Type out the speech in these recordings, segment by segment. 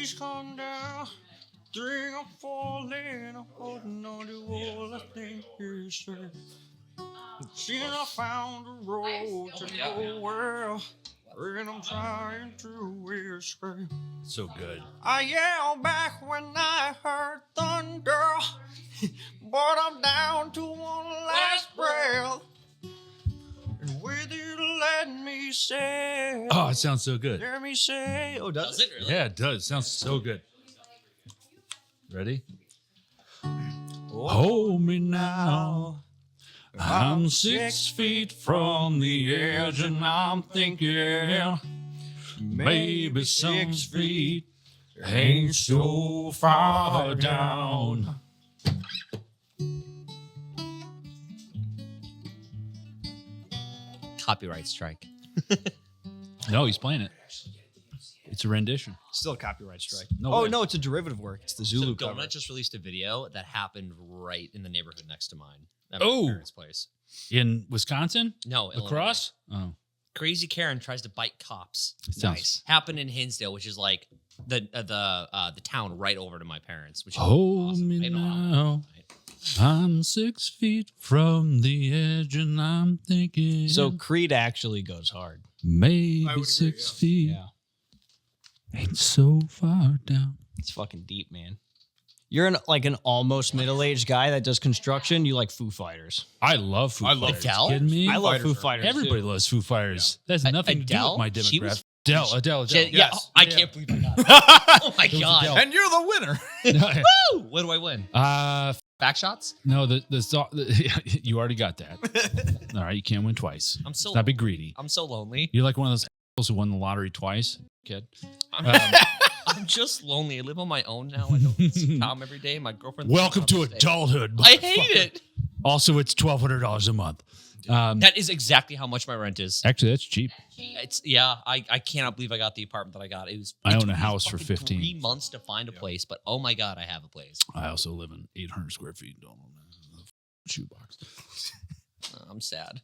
trees come down, 3 or 4 laying, holding on to all I think is straight. Soon I found a road to nowhere, and I'm trying to escape. So good. I yelled back when I heard thunder, but I'm down to one last breath. And with you, let me say. Oh, it sounds so good. Let me say. Oh, does it really? Yeah, it does. Sounds so good. Ready? Hold me now. I'm 6 feet from the edge, and I'm thinking maybe 6 feet ain't so far down. Copyright strike. No, he's playing it. It's a rendition. Still a copyright strike. No way. No, it's a derivative work. It's the Zulu So cover. Donut just released a video that happened right in the neighborhood next to mine. At my parents' place. In Wisconsin? No, Lacrosse? Oh. Crazy Karen tries to bite cops. Nice. Happened in Hinsdale, which is like the town right over to my parents. Which is Hold awesome. me They know how to now. I'm 6 feet from the edge, and I'm thinking So Creed actually goes hard. maybe I would agree, 6 yeah. feet ain't so far down. It's fucking deep, man. You're an almost middle-aged guy that does construction. You like Foo Fighters. I love Foo I love Fighters. Adele? Kidding me? I love Fighters Foo are- Fighters. Everybody loves Foo Fighters. That has nothing to do Adele? with my She demographic. was- Adele. Yes. I can't believe I got it. Oh my god. Adele. And you're the winner. Woo! What do I win? Back shots? No, the song. You already got that. All right, you can't win twice. I'm so Not be greedy. I'm so lonely. You're like one of those assholes who won the lottery twice, kid. I'm just lonely. I live on my own now. I don't see Tom every day. My girlfriend. Welcome to adulthood. I hate it. Also, it's $1,200 a month. That is exactly how much my rent is. Actually, that's cheap. It's I cannot believe I got the apartment that I got. It I took own a me house for fucking 15. 3 months to find a place, but oh my god, I have a place. I also live in 800 square feet. Don't know, shoebox. I'm sad.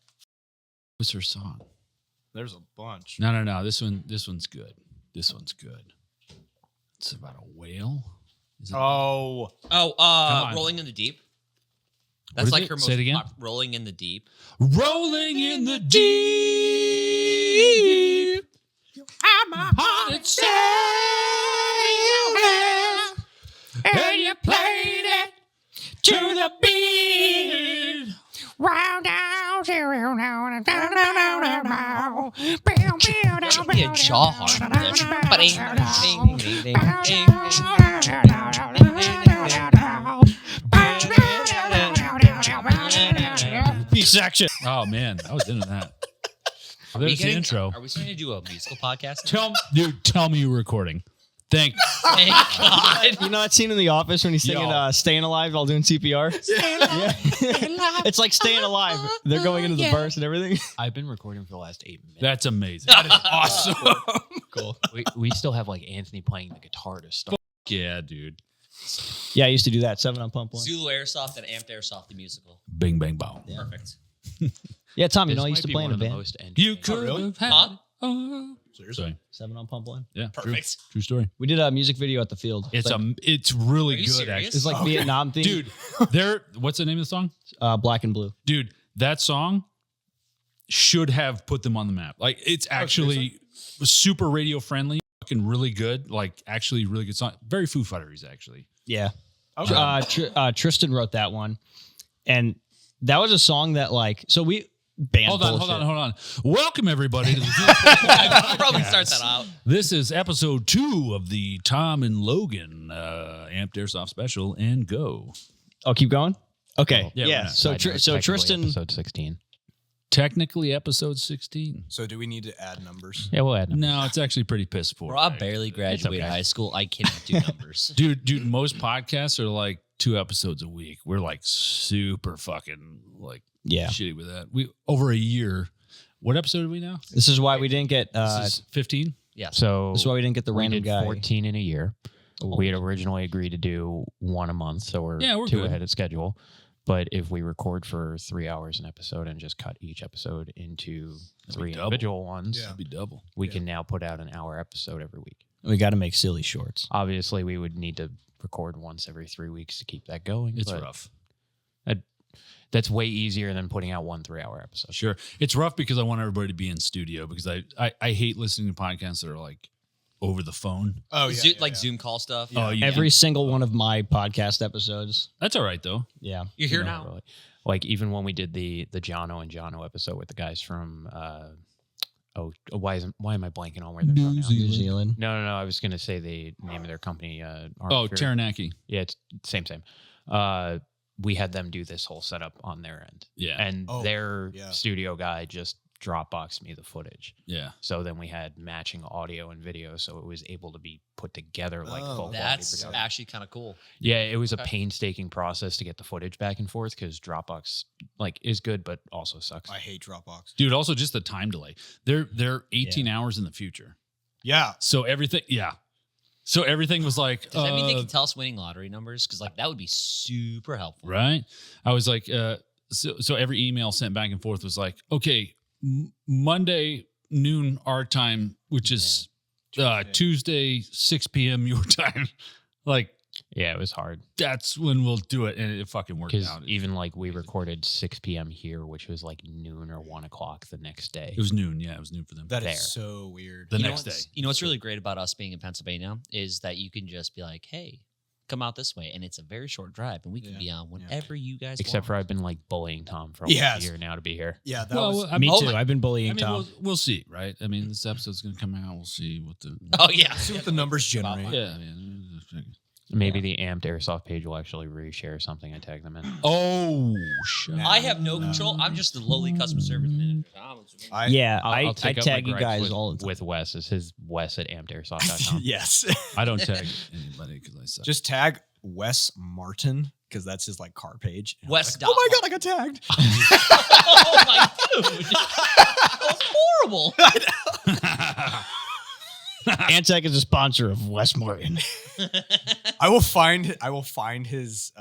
What's her song? There's a bunch. No. This one's good. This one's good. It's about a whale. Is it- Oh, on. Rolling in the Deep. What That's is like it? her most Say it again. Rolling in the Deep. Rolling in the deep. I'm a haunted sailor, and you played it to the beat. That should be a jaw harp. section. Oh man, I was into that. There's the intro. Are we starting to do a musical podcast? Tell me you're recording. Thank Thank God. You know that scene in The Office when he's singing "Staying Alive" while doing CPR? Yeah. It's like Staying Alive. They're going into the verse and everything. I've been recording for the last 8 minutes. That's amazing. that is awesome. Cool. we still have like Anthony playing the guitar to start. Yeah, dude. Yeah, I used to do that. 7 on Pump One. Zulu Airsoft and Amped Airsoft, the musical. Bing bang bow. Yeah. Perfect. Yeah, Tom, you This know I used might to be play in one a of the band. most You entertaining- could really? have had. Huh? Seriously? 7 on Pump One. Yeah, Perfect. True story. We did a music video at the field. It's like, it's really Are you good. serious? Actually, it's like Vietnam theme. dude. What's the name of the song? Black and Blue. Dude, that song should have put them on the map. Like, it's actually super radio friendly, fucking really good. Like, actually, really good song. Very Foo Fighters, actually. Yeah. Okay. Tristan wrote that one, and that was a song that we banned. Hold on. Welcome everybody to I'll probably start that out. This is episode 2 of the Tom and Logan Amped Airsoft special, and go. Oh, keep going. Okay. Yeah, Yeah. why not? So Side note, so technically Tristan. episode 16. Technically, episode 16. So do we need to add numbers? Yeah, we'll add them. No, it's actually pretty piss poor. Bro, I barely graduated okay. high school. I cannot do numbers. Dude, most podcasts are like 2 episodes a week. We're like super fucking like Yeah. shitty with that. We over a year. What episode are we now? This is why we didn't get. This is 15. Yeah. So This is why we didn't get the we random did guy. 14 in a year. We had originally agreed to do 1 a month, so we're, we're 2 good. ahead of schedule. But if we record for 3 hours an episode and just cut each episode into That'd be 3 double. individual ones, Yeah. That'd be double. we can now put out an hour episode every week. We got to make silly shorts. Obviously, we would need to record once every 3 weeks to keep that going. It's but rough. That's way easier than putting out 1 3-hour episode. Sure. It's rough because I want everybody to be in studio because I hate listening to podcasts that are like over the phone. Oh, yeah. Zoom call stuff. Oh, yeah. Every single one of my podcast episodes. That's all right though. Yeah. You're here No, now. really. Like even when we did the Jono and Jono episode with the guys from why am I blanking on where they're from now? New Zealand. No. I was gonna say the name of their company. Taranaki. Yeah, it's same. We had them do this whole setup on their end. Yeah. And their yeah. studio guy just Dropboxed me the footage. Yeah. So then we had matching audio and video, so it was able to be put together like Oh, full quality That's production. actually kind of cool. Yeah, it was a painstaking process to get the footage back and forth because Dropbox like is good but also sucks. I hate Dropbox. Dude, also just the time delay. They're 18 hours in the future. Yeah. So everything was like Does that mean they can tell us winning lottery numbers? Because like that would be super helpful. right? I was like so every email sent back and forth was like, okay, Monday noon our time, which is Tuesday 6 p.m. your time. Like Yeah, it was hard that's when we'll do it, and it fucking worked because out. even like we recorded 6 p.m. here, which was like noon or 1 o'clock the next day. It was noon. Yeah, it was noon for them. That There. is so weird. The You know next day. what's- You know what's really great about us being in Pennsylvania is that you can just be like, hey, come out this way. And it's a very short drive and we can Yeah. be on whenever you guys Except want. for I've been like bullying Tom for Yes. a year now to be here. Yeah, that Well, was. I Me mean, too. I've been bullying Tom. we'll see, right? I mean, this episode's gonna come out. We'll see what the Oh, yeah. See what the numbers generate. yeah. Man. Maybe the Amped Airsoft page will actually reshare something I tag them in. Oh shit! I have no control. I'm just the lowly customer service manager. Yeah, I'll I take up tag my you gripes guys with, all the time. with Wes. It's his Wes at ampedairsoft.com. Yes. I don't tag anybody because I suck. Just tag Wes Martin because that's his like car page. And I was Wes. like, oh my god, I got tagged. Oh, my dude. That was horrible. Antec is a sponsor of West Morgan. I will find his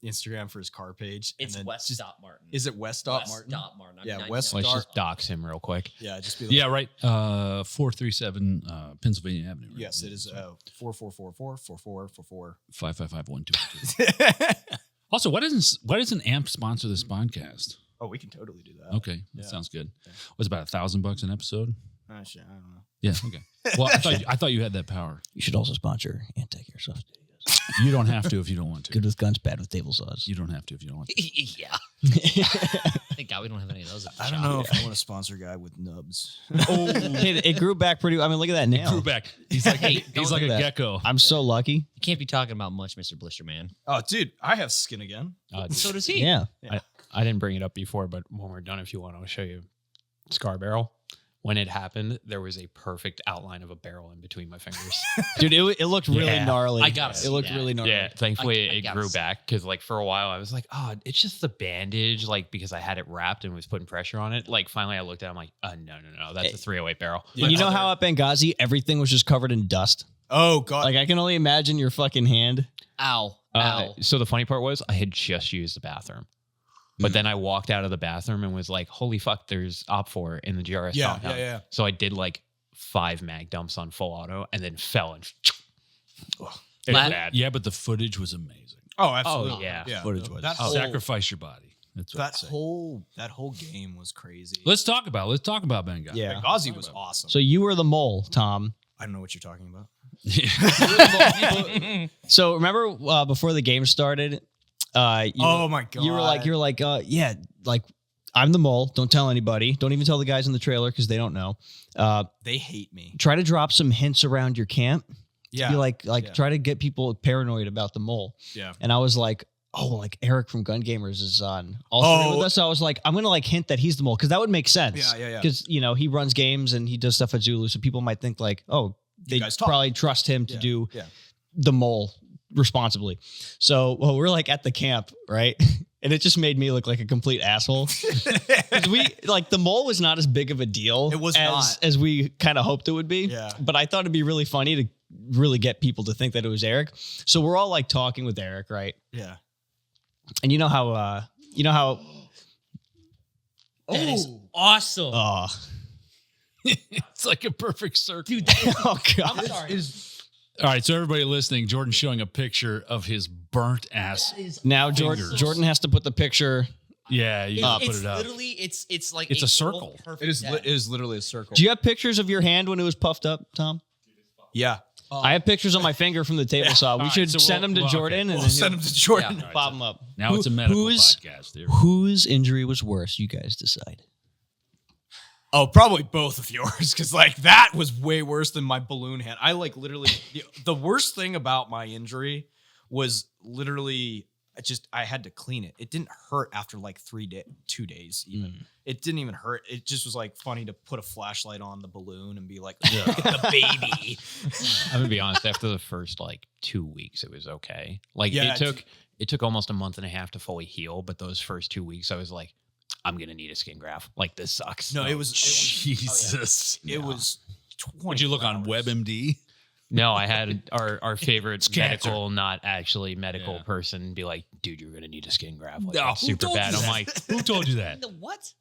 Instagram for his car page. It's and then West just- Dot Martin. Is it West Dot West Martin? Dot Martin. Yeah, 99. West Let's Dot. just dox him real quick. Yeah, just be like, Yeah, right. 437 Pennsylvania Avenue. Right? Yes, it is 44444444. 555-1222. Also, why doesn't AMP sponsor this podcast? Oh, we can totally do that. Okay, that Yeah. sounds good. Was about $1,000 an episode? Shit, I don't know. Yeah. Okay. Well, I thought you had that power. You should also sponsor Antec Airsoft Studios. You don't have to if you don't want to. Good with guns, bad with table saws. You don't have to if you don't want to. Yeah. Thank God we don't have any of those at the I don't shop. know if I want to sponsor a guy with nubs. Hey, it grew back pretty. I mean, look at that nail. Grew back. He's like Hey, he's don't like do a that. gecko. I'm so lucky. You can't be talking about much, Mr. Blister Man. Oh, dude, I have skin again. So does he. Yeah. I didn't bring it up before, but when we're done, if you want, I'll show you Scar Barrel. When it happened, there was a perfect outline of a barrel in between my fingers. Dude, it looked really Yeah. gnarly. I gotta see It looked that. really gnarly. Yeah, thankfully I it gotta grew see. back because like for a while I was like, oh, it's just the bandage, like because I had it wrapped and was putting pressure on it. Like finally I looked at it, I'm like, no, that's a 308 barrel. Yeah. You know how at Benghazi everything was just covered in dust? Oh god. Like I can only imagine your fucking hand. Ow. Ow. So the funny part was I had just used the bathroom. But then I walked out of the bathroom and was like, holy fuck, there's OP4 in the GRS yeah, compound. yeah. So I did like 5 mag dumps on full auto and then fell and it was Lat- bad. Yeah, but the footage was amazing. Oh, absolutely. yeah. Footage was- That Oh. whole, Sacrifice your body. That's what that I say. whole game was crazy. Let's talk about Benghazi. Yeah. Benghazi was awesome. So you were the mole, Tom. I don't know what you're talking about. So remember before the game started, Oh my god. you were like, yeah, like I'm the mole. Don't tell anybody. Don't even tell the guys in the trailer because they don't know. they hate me. Try to drop some hints around your camp. Yeah. You like Yeah. try to get people paranoid about the mole. Yeah. And I was like, oh, like Eric from Gun Gamers is on also with us. So I was like, I'm gonna like hint that he's the mole because that would make sense. Yeah. Because he runs games and he does stuff at Zulu, so people might think like, oh, they guys talk. probably trust him to Yeah, do yeah. the mole responsibly. So we're like at the camp, right? And it just made me look like a complete asshole. 'Cause the mole was not as big of a deal It was as, not. as we kind of hoped it would be. Yeah. But I thought it'd be really funny to really get people to think that it was Eric. So we're all like talking with Eric, right? Yeah. And you know how That is awesome. It's like a perfect circle. Dude, Oh God. I'm sorry. All right, so everybody listening, Jordan's showing a picture of his burnt ass. Now Fingers. Jordan has to put the picture. Yeah, you gotta put It's it up. literally, it's like It's a little circle. perfect It is. dad. It is literally a circle. Do you have pictures of your hand when it was puffed up, Tom? Yeah. I have pictures on my finger from the table saw. We All right, should so send we'll- them to well, okay. Jordan and We'll then send them to Jordan. Yeah. pop them up. Now it's a medical whose- podcast. Here. Whose injury was worse? You guys decide. Oh, probably both of yours, because like that was way worse than my balloon hand. I like literally the worst thing about my injury was literally I had to clean it. It didn't hurt after like 2 days even. It didn't even hurt. It just was like funny to put a flashlight on the balloon and be like, look at the baby. I'm gonna be honest. After the first like 2 weeks, it was okay. Like Yeah, it took almost a month and a half to fully heal, but those first 2 weeks, I was like, I'm gonna need a skin graft. Like this sucks. No, it was Jesus. it was 20 Would you look on WebMD? No, I had our favorite It's cancer. medical, not actually medical Yeah. person be like, dude, you're gonna need a skin graft. Like, No, that's who super told bad. you I'm that? like, Who told you that? The what?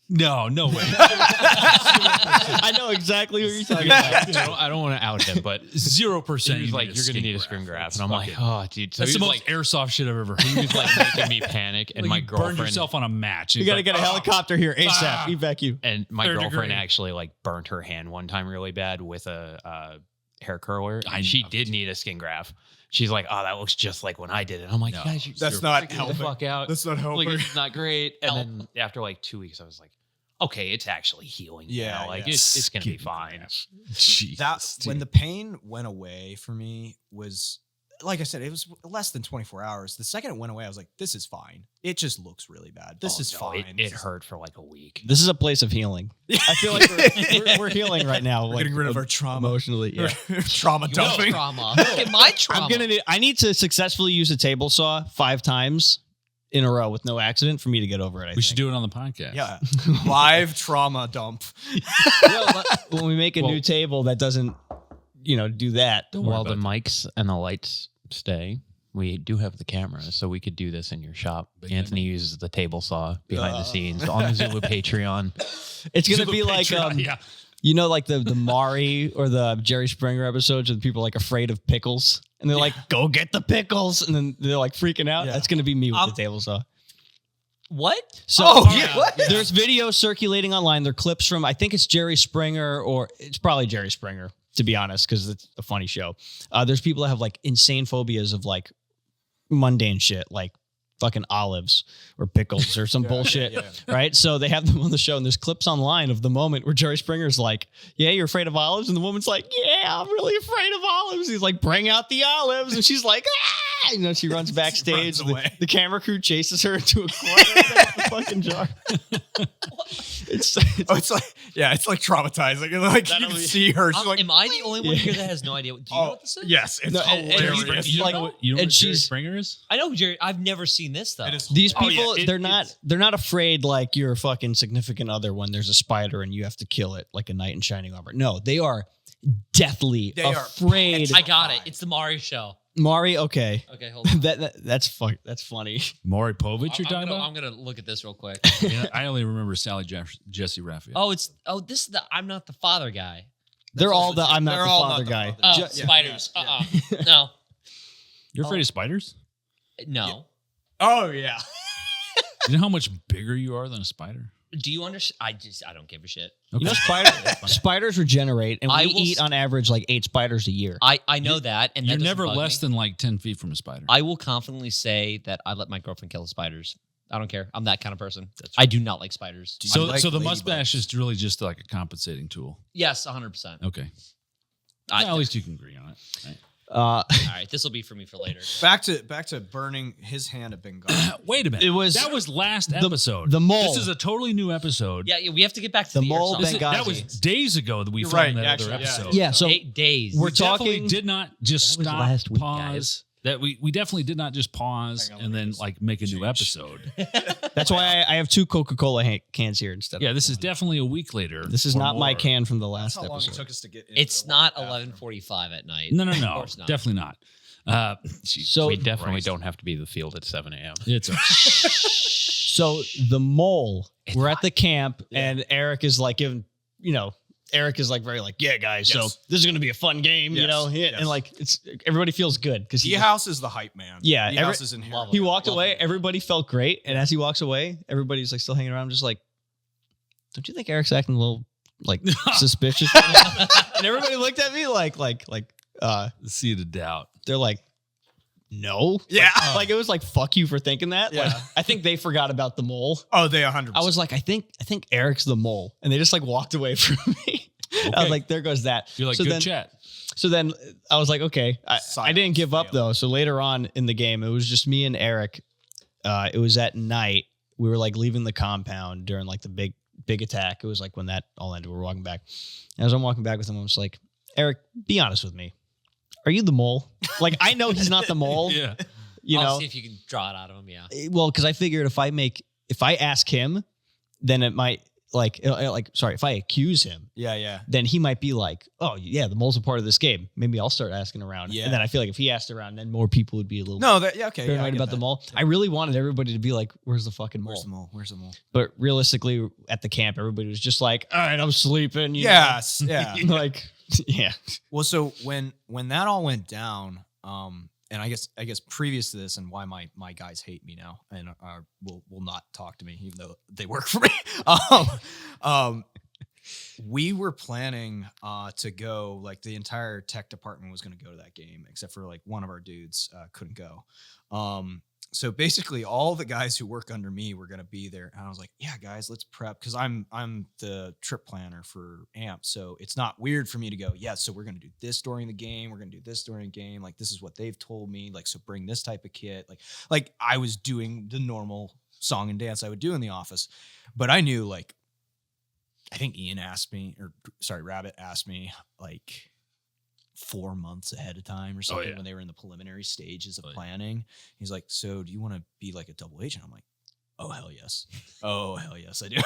No way. I know exactly what you're talking about. I don't want to out him, but 0%. he was like, you're gonna need a skin graft, and I'm like, oh, dude. So That's he the was most like, airsoft shit I've ever heard. he was like making me panic, and Like my you girlfriend burned yourself on a match. You got to get a helicopter here ASAP. Evac. and my Third girlfriend degree. actually like burnt her hand one time really bad with a hair curler. And she did need a skin graft. She's like, oh, that looks just like when I did it. I'm like, No, guys, you're that's not freaking the helping. fuck out. That's not Like, helping. it's not great. And then after like 2 weeks, I was like, okay, it's actually healing. Yeah, now. Like yeah. it's gonna be fine. Jesus, When the pain went away for me was, like I said, it was less than 24 hours. The second it went away, I was like, this is fine. It just looks really bad. This Oh, is no, fine. It This is- hurt for like a week. This is a place of healing. I feel like we're healing right now. We're getting rid of our trauma. Emotionally. Yeah. Trauma No dumping. trauma. Look at my trauma. I need to successfully use a table saw 5 times in a row with no accident for me to get over it. we should do it on the podcast. Yeah. Live trauma dump. when we make a new table that doesn't, do that. While the mics and the lights stay, we do have the camera, so we could do this in your shop. Anthony uses the table saw behind the scenes on the Zulu Patreon. It's gonna be like yeah. like the Maury or the Jerry Springer episodes where the people are like afraid of pickles and they're like, go get the pickles, and then they're like freaking out. Yeah. That's gonna be me with the table saw. What? So there's videos circulating online. They're clips from, I think it's Jerry Springer, or it's probably Jerry Springer, to be honest, because it's a funny show. There's people that have like insane phobias of like mundane shit, like fucking olives or pickles or some bullshit, right? So they have them on the show, and there's clips online of the moment where Jerry Springer's like, yeah, you're afraid of olives? And the woman's like, yeah, I'm really afraid of olives. He's like, bring out the olives. And she's like, ah! She runs backstage. runs away. The camera crew chases her into a corner with the fucking jar. It's It's like traumatizing. And like you can see her. She's like, Am I the only one here that has no idea? Do you know what this is? yes, it's No, and hilarious. You don't Like- know what, you know and what Jerry she's- Springer is? I know, Jerry. I've never seen this though. It is These hilarious. people, it's- they're not afraid like your fucking significant other when there's a spider and you have to kill it like a knight in shining armor. No, they are deathly They are afraid. I got it. It's the Mari show. Mari, okay. Okay, hold on. That's funny. Maury Povich you're talking I'm about? gonna look at this real quick. Yeah, I only remember Sally Jesse Raphael. This is the I'm not the father guy. They're all the I'm not They're the all father not the guy. father. Oh, Yeah. spiders. Yeah. No. You're afraid of spiders? No. Oh yeah. You know how much bigger you are than a spider? Do you understand? I don't give a shit. Okay. You know, spiders regenerate, and I we will eat on average like 8 spiders a year. I know that, and You're that doesn't never bug less me. than like 10 feet from a spider. I will confidently say that I let my girlfriend kill the spiders. I don't care. I'm that kind of person. I do not like spiders. so, like so the ladybugs. mustache is really just like a compensating tool. Yes, 100%. Okay. Well, at least you can agree on it. Right? All right, this will be for me for later. Back to burning his hand at Benghazi. Wait a minute. It was- that was last episode. the mole. This is a totally new episode. Yeah, we have to get back to The the, mole airsoft. This is- that Benghazi. was days ago that we You're filmed right, that actually, other yeah. episode. Yeah, so 8 days. we're We definitely talking- did not just That was stop, last week, pause. guys. That we definitely did not just pause Hang on, and let me then just like make a new episode. That's why I have 2 Coca-Cola cans here instead Yeah, of this is one. definitely a week later. This is or not my more. can from the That's last how long it episode. took us to get. Into It's the not bathroom. 11:45 at night. No, Of no, course not. definitely not. So We definitely don't have to be in the field at 7 a.m. It's a, So the mole, we're at the camp, and Eric is like giving, Eric is like very like, yeah, guys. Yes. So this is gonna be a fun game, you Yes, know. yes. And like it's everybody feels good because D-House is the hype man. Yeah, D-House is inherently. he walked away. Everybody felt great, and as he walks away, everybody's like still hanging around, just like, don't you think Eric's acting a little like suspicious? And everybody looked at me like Seed of doubt. they're like, no, Yeah. like it was like fuck you for thinking that. Like Yeah. I think they forgot about the mole. Oh, they 100%. I was like, I think Eric's the mole, and they just like walked away from me. I was Okay. like, there goes that. You're like, So good then- chat. So then I was like, okay, I didn't Silence give up failed. though. So later on in the game, it was just me and Eric. It was at night. We were like leaving the compound during like the big attack. It was like when that all ended. We were walking back. As I'm walking back with him, I was like, Eric, be honest with me. Are you the mole? Like, I know he's not the mole. Yeah. You I'll know, see if you can draw it out of him. Yeah. well, because I figured if I ask him, then it might if I accuse him, Yeah. then he might be like, oh yeah, the mole's a part of this game. Maybe I'll start asking around. Yeah. And then I feel like if he asked around, then more people would be a little No, that yeah, okay. paranoid I get about the that. mole. Yeah. I really wanted everybody to be like, where's the fucking mole? Where's the mole? Where's the mole? But realistically, at the camp, everybody was just like, all right, I'm sleeping. you know? Yes. Yeah. Like, yeah. Well, so when that all went down, and I guess previous to this, and why my guys hate me now and will not talk to me even though they work for me. We were planning to go, like the entire tech department was going to go to that game except for like one of our dudes couldn't go. So basically all the guys who work under me were going to be there. And I was like, yeah, guys, let's prep. Cause I'm the trip planner for Amp. So it's not weird for me to go, yeah, so we're going to do this during the game. We're going to do this during the game. Like, this is what they've told me. Like, so bring this type of kit. Like I was doing the normal song and dance I would do in the office, but I knew like, I think Rabbit asked me like 4 months ahead of time or something when they were in the preliminary stages of planning. He's like, so do you want to be like a double agent? I'm like, oh, hell yes. Oh, hell yes, I do.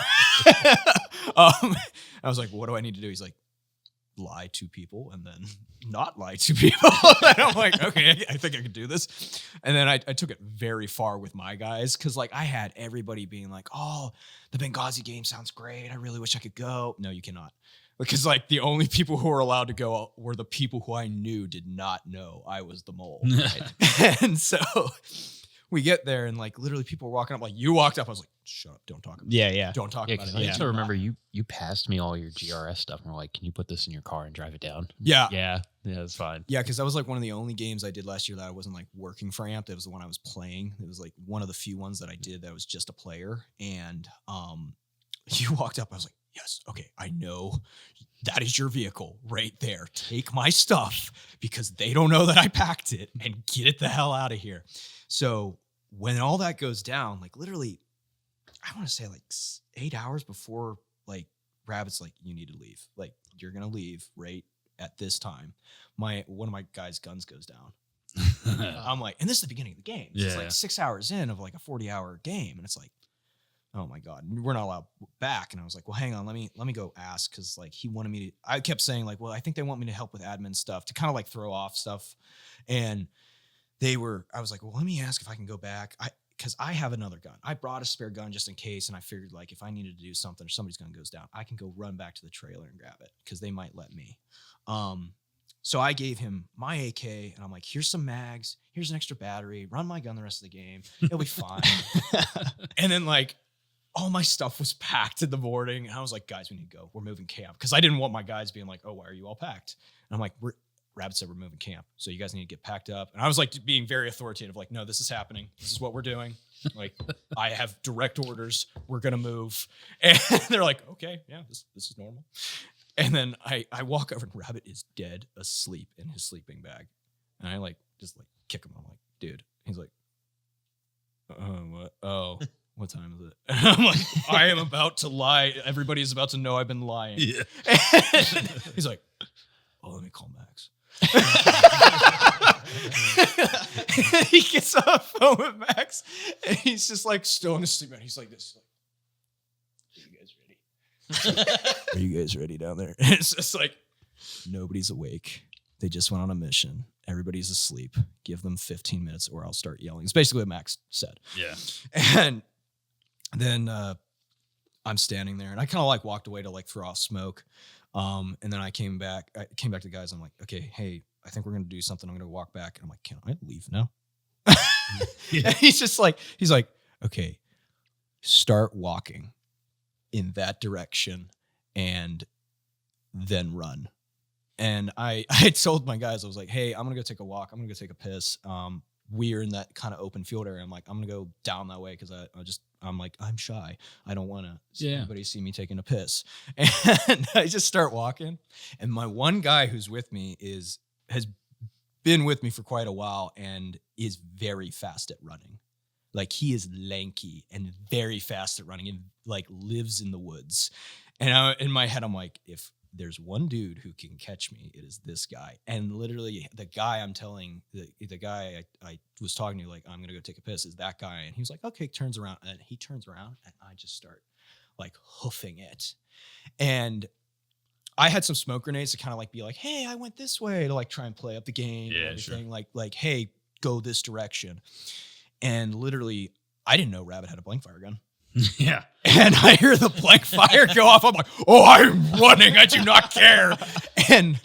I was like, what do I need to do? He's like, lie to people and then not lie to people. And I'm like, okay, I think I can do this. And then I took it very far with my guys because like I had everybody being like, oh, the Benghazi game sounds great. I really wish I could go. No, you cannot. Because like the only people who were allowed to go were the people who I knew did not know I was the mole. Right? And so we get there and like literally people were walking up like, you walked up. I was like, shut up. Don't talk about it. Yeah. Don't talk Yeah, about because it. I also remember you passed me all your GRS stuff and were like, can you put this in your car and drive it down? Yeah. Yeah, that's fine. Yeah, because that was like one of the only games I did last year that I wasn't like working for Amped. It was the one I was playing. It was like one of the few ones that I did that was just a player. And you walked up. I was like, yes, okay, I know that is your vehicle right there. Take my stuff because they don't know that I packed it and get it the hell out of here. So when all that goes down, like literally, I want to say like 8 hours before like Rabbit's like, you need to leave. Like you're going to leave right at this time. One of my guys' guns goes down. I'm like, and this is the beginning of the game. So It's Yeah. like 6 hours in of like a 40-hour game. And it's like, oh my God, we're not allowed back. And I was like, well, hang on, let me go ask. Cause like he wanted me to, I kept saying like, well, I think they want me to help with admin stuff to kind of like throw off stuff. And I was like, well, let me ask if I can go back. Cause I have another gun. I brought a spare gun just in case. And I figured like, if I needed to do something or somebody's gun goes down, I can go run back to the trailer and grab it. Cause they might let me. So I gave him my AK and I'm like, here's some mags. Here's an extra battery. Run my gun the rest of the game. It'll be fine. And then like, all my stuff was packed in the morning. And I was like, guys, we need to go. We're moving camp. Cause I didn't want my guys being like, oh, why are you all packed? And I'm like, Rabbit said we're moving camp. So you guys need to get packed up. And I was like being very authoritative, like, no, this is happening. This is what we're doing. Like, I have direct orders. We're going to move. And they're like, okay, yeah, this is normal. And then I walk over and Rabbit is dead asleep in his sleeping bag. And I like, just like kick him. I'm like, dude. He's like, what? Oh. What time is it? And I'm like, I am about to lie. Everybody is about to know I've been lying. Yeah. He's like, oh, let me call Max. He gets on the phone with Max and he's just like still in his sleep. And he's like this. Like, are you guys ready? Are you guys ready down there? And it's just like, nobody's awake. They just went on a mission. Everybody's asleep. Give them 15 minutes or I'll start yelling. It's basically what Max said. Yeah. And then I'm standing there and I kind of like walked away to like throw off smoke. And then I came back to the guys. I'm like, okay, hey, I think we're going to do something. I'm going to walk back. And I'm like, can I leave now? And he's like, okay, start walking in that direction and then run. And I told my guys, I was like, hey, I'm going to go take a walk. I'm going to go take a piss. We're in that kind of open field area. I'm like, I'm going to go down that way because I'm like, I'm shy. I don't want to anybody see me taking a piss. And I just start walking. And my one guy who's with me has been with me for quite a while and is very fast at running. Like he is lanky and very fast at running and like lives in the woods. And in my head, I'm like, if there's one dude who can catch me, it is this guy. And literally the guy I'm telling, the guy I was talking to, like, I'm going to go take a piss, is that guy. And he was like, okay, turns around. And he turns around and I just start like hoofing it. And I had some smoke grenades to kind of like be like, hey, I went this way, to like try and play up the game and everything. Sure. Like, hey, go this direction. And literally, I didn't know Rabbit had a blank fire gun. Yeah. And I hear the blank fire go off. I'm like, oh, I'm running. I do not care. And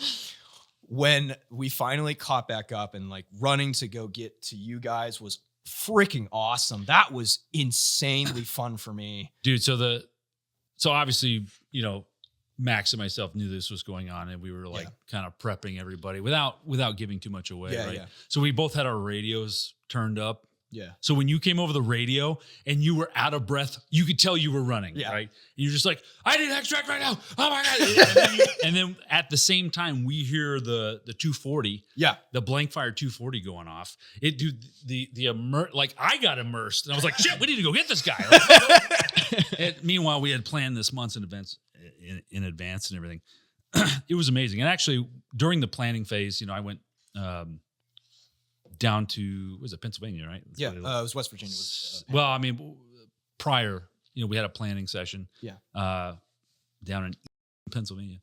when we finally caught back up and like running to go get to you guys was freaking awesome. That was insanely fun for me. Dude, so obviously, you know, Max and myself knew this was going on, and we were like kind of prepping everybody without giving too much away, right? Yeah. So we both had our radios turned up. Yeah. So when you came over the radio and you were out of breath, you could tell you were running, right? And you're just like, I need extract right now. Oh my God. and then at the same time, we hear the 240, the blank fire 240 going off. It, dude, like I got immersed and I was like, shit, we need to go get this guy. And meanwhile, we had planned this months in advance and everything. It was amazing. And actually during the planning phase, you know, I went, down to, was it Pennsylvania, right? That's it was West Virginia. Well, I mean, prior, you know, we had a planning session. Down in Pennsylvania,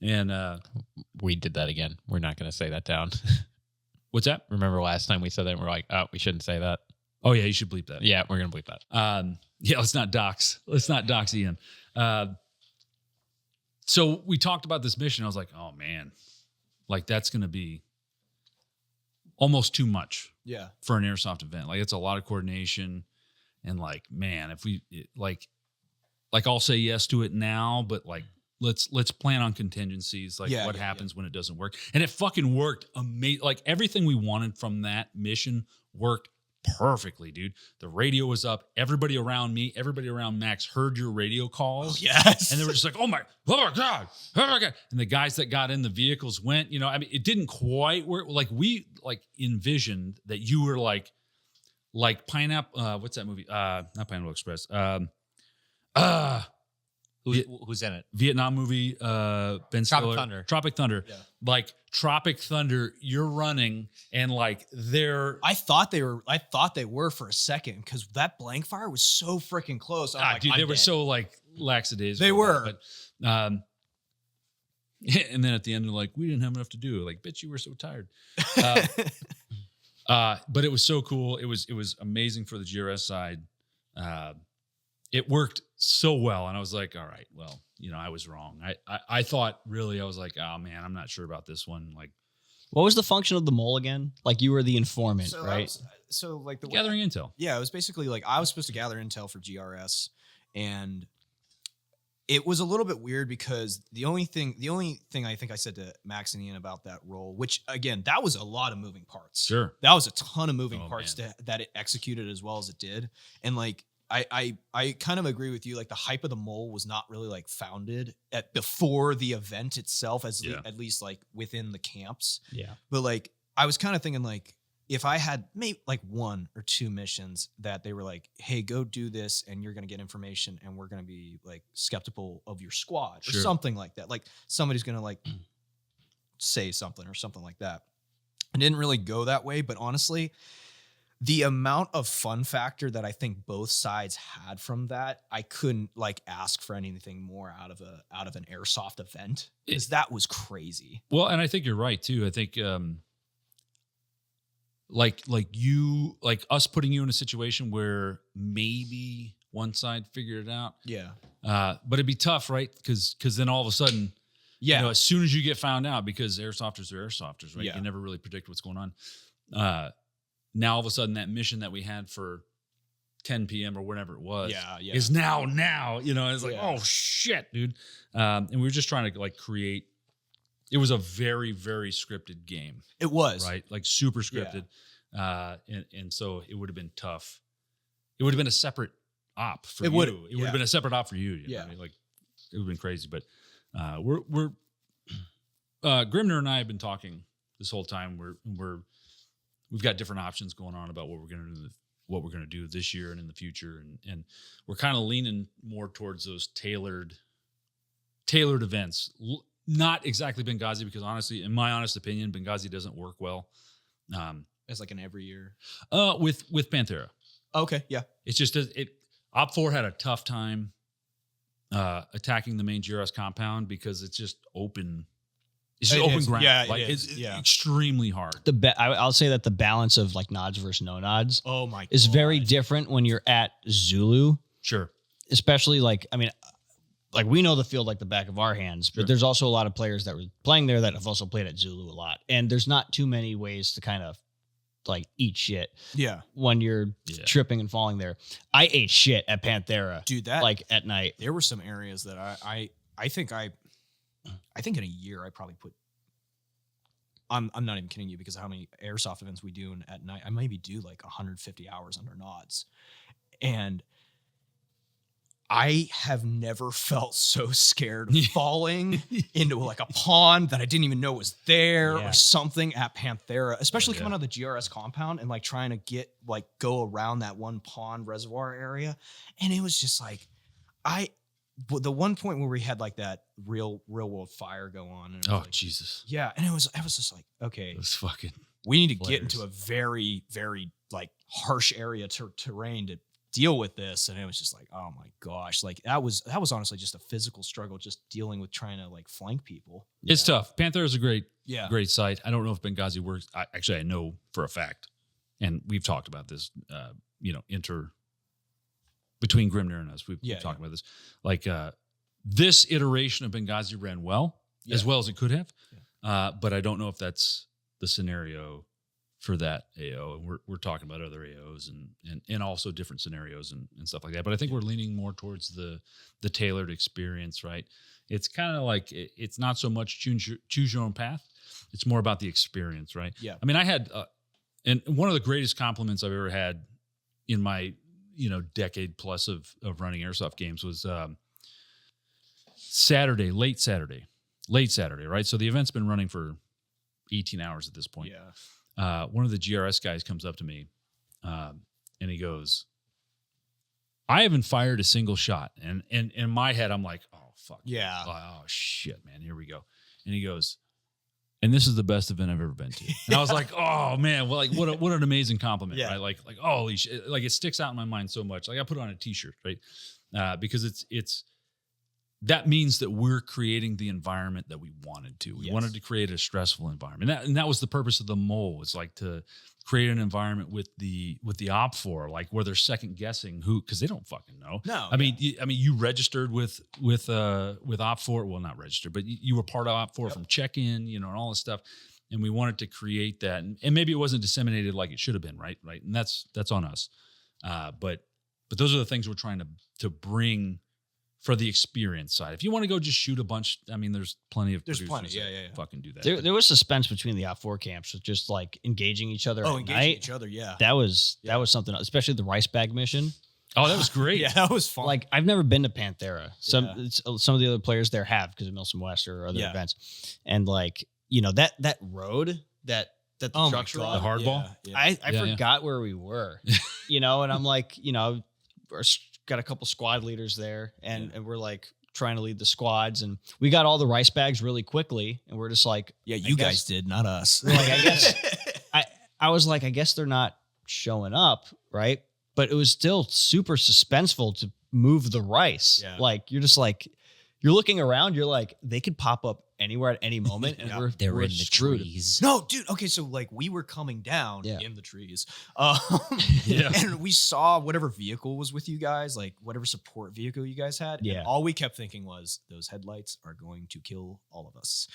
and we did that again. We're not going to say that down. What's that? Remember last time we said that? And we're like, oh, we shouldn't say that. Oh yeah, you should bleep that. Yeah, we're going to bleep that. Let's not dox Ian. So we talked about this mission. I was like, oh man, like that's going to be almost too much for an airsoft event. Like it's a lot of coordination, and like, man, if we like I'll say yes to it now, but like let's plan on contingencies. Like what happens when it doesn't work. And it fucking worked amazing. Like everything we wanted from that mission worked perfectly, dude. The radio was up. Everybody around me, everybody around Max heard your radio calls. Oh, yes. And they were just like, oh my God. And the guys that got in the vehicles went, you know, I mean, it didn't quite work. Like we like envisioned that you were like Pineapple, what's that movie? Not Pineapple Express. Who's in it? Vietnam movie, Ben Stiller. Tropic Thunder. Yeah. Like Tropic Thunder, you're running and like I thought they were for a second because that blank fire was so freaking close. Dude, they were so like lackadaisical. They were. But, and then at the end, they're like, we didn't have enough to do. Like, bitch, you were so tired. But it was so cool. It was amazing for the GRS side. It worked so well. And I was like, all right, well, you know, I was wrong. I thought really, I was like, oh man, I'm not sure about this one. Like, what was the function of the mole again? Like you were the informant, right? Like the gathering intel. Yeah, it was basically like I was supposed to gather intel for GRS, and it was a little bit weird because the only thing I think I said to Max and Ian about that role, which again, that was a lot of moving parts. Sure. That was a ton of moving parts that it executed as well as it did. And like, I kind of agree with you. Like the hype of the mole was not really like founded before the event itself, at least like within the camps. Yeah. But like, I was kind of thinking like, if I had maybe like one or two missions that they were like, hey, go do this and you're going to get information and we're going to be like skeptical of your squad or something like that. Like somebody's going to like say something or something like that. I didn't really go that way, but honestly, the amount of fun factor that I think both sides had from that, I couldn't like ask for anything more out of an airsoft event because that was crazy. Well, and I think you're right too. I think, like us putting you in a situation where maybe one side figured it out. Yeah. But it'd be tough, right? Because then all of a sudden, Yeah. as soon as you get found out, because airsofters are airsofters, right? Yeah. You can never really predict what's going on. Now all of a sudden that mission that we had for 10 p.m. or whatever it was is now, it's like, oh shit, dude. And we were just trying to like create, it was a very, very scripted game. It was. Right? Like super scripted. And so it would have been tough. It would have been a separate op for you. It would have been a separate op for you. You know what I mean? Like it would have been crazy. But we're Grimner and I have been talking this whole time. We've got different options going on about what we're gonna do this year and in the future, and we're kind of leaning more towards those tailored events. Not exactly Benghazi, because honestly, in my honest opinion, Benghazi doesn't work well. As like an every year. With Panthera. Okay, yeah. It's just Op 4 had a tough time attacking the main GRS compound because it's just open. It's just open ground. Yeah, like, it's extremely hard. I'll say that the balance of like nods versus no nods Oh my god. is very different when you're at Zulu, Sure. especially like we know the field like the back of our hands, but there's also a lot of players that were playing there that have also played at Zulu a lot, and there's not too many ways to kind of like eat shit Yeah. when you're tripping and falling there. I ate shit at Panthera, Dude, that like at night. there were some areas that I think in a year I probably put. I'm not even kidding you because of how many airsoft events we do at night. I maybe do like 150 hours under nods, and I have never felt so scared of falling into like a pond that I didn't even know was there or something at Panthera, especially coming out of the GRS compound and like trying to go around that one pond reservoir area. And it was just like, the one point where we had like that real world fire go on. And Oh, Jesus. yeah. And I was just like, okay, It was fucking. we need to flares. get into a very, very like harsh area terrain to deal with this. And it was just like, oh my gosh, like that was honestly just a physical struggle, just dealing with trying to like flank people. It's tough. Panthera is a great site. I don't know if Benghazi works. I know for a fact, and we've talked about this, between Grimner and us, we've talked about this. Like this iteration of Benghazi ran as well as it could have. But I don't know if that's the scenario for that AO. And we're talking about other AOs and also different scenarios and stuff like that. But I think we're leaning more towards the tailored experience, right? It's kind of like, it's not so much choose your own path. It's more about the experience, right? Yeah. I mean, I had, and one of the greatest compliments I've ever had in my, decade plus of running airsoft games was late Saturday, right? So the event's been running for 18 hours at this point. Yeah. One of the GRS guys comes up to me and he goes, I haven't fired a single shot. And in my head, I'm like, oh, fuck. Yeah. Oh, shit, man. Here we go. And he goes, and this is the best event I've ever been to. And I was like, oh, man, well, like what an amazing compliment, right? Like, holy shit. Like, it sticks out in my mind so much. Like, I put it on a t-shirt, right? Because it's that means that we're creating the environment that we wanted to. We wanted to create a stressful environment. And that was the purpose of the mole. It's like to create an environment with the Op 4, like where they're second guessing because they don't fucking know. No. I mean, you registered with Op 4. Well, not registered, but you were part of Op 4 from check-in, and all this stuff. And we wanted to create that. And maybe it wasn't disseminated like it should have been, right? And that's on us. But those are the things we're trying to bring for the experience side. If you want to go just shoot a bunch, I mean, there's plenty of producers that fucking do that. There was suspense between the Op 4 camps with just like engaging each other. Engaging night. each other, yeah. That was something else, especially the rice bag mission. Oh, that was great. Yeah, that was fun. Like, I've never been to Panthera. Some of the other players there have because of Milson West or other events. And like, that road that the trucks were on, the hardball. I forgot where we were, and I'm like, we're got a couple squad leaders there and we're like trying to lead the squads, and we got all the rice bags really quickly, and we're just like, you guys did, not us. Like, I guess I was like, I guess they're not showing up, right? But it was still super suspenseful to move the rice. Yeah. Like, you're just like, you're looking around, you're like, they could pop up anywhere at any moment, and Yeah. They're we're in the screwed. trees. No, dude. Okay, so like we were coming down Yeah. in the trees, Yeah. and we saw whatever vehicle was with you guys, like whatever support vehicle you guys had. Yeah. And all we kept thinking was those headlights are going to kill all of us.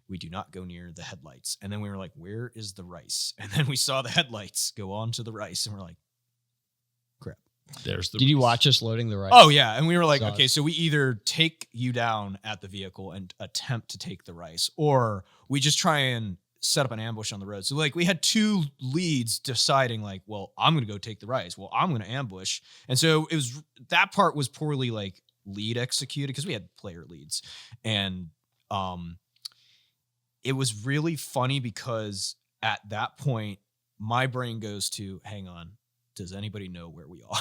We do not go near the headlights. And then we were like, where is the rice? And then we saw the headlights go on to the rice, and we're like, crap. There's the. Did you watch us loading the rice? Oh yeah, and we were like, Saw okay, it. so we either take you down at the vehicle and attempt to take the rice, or we just try and set up an ambush on the road. So like we had two leads deciding like, well, I'm gonna go take the rice. Well, I'm gonna ambush. And so it was that part was poorly like lead executed because we had player leads. And it was really funny because at that point, my brain goes to, hang on, does anybody know where we are?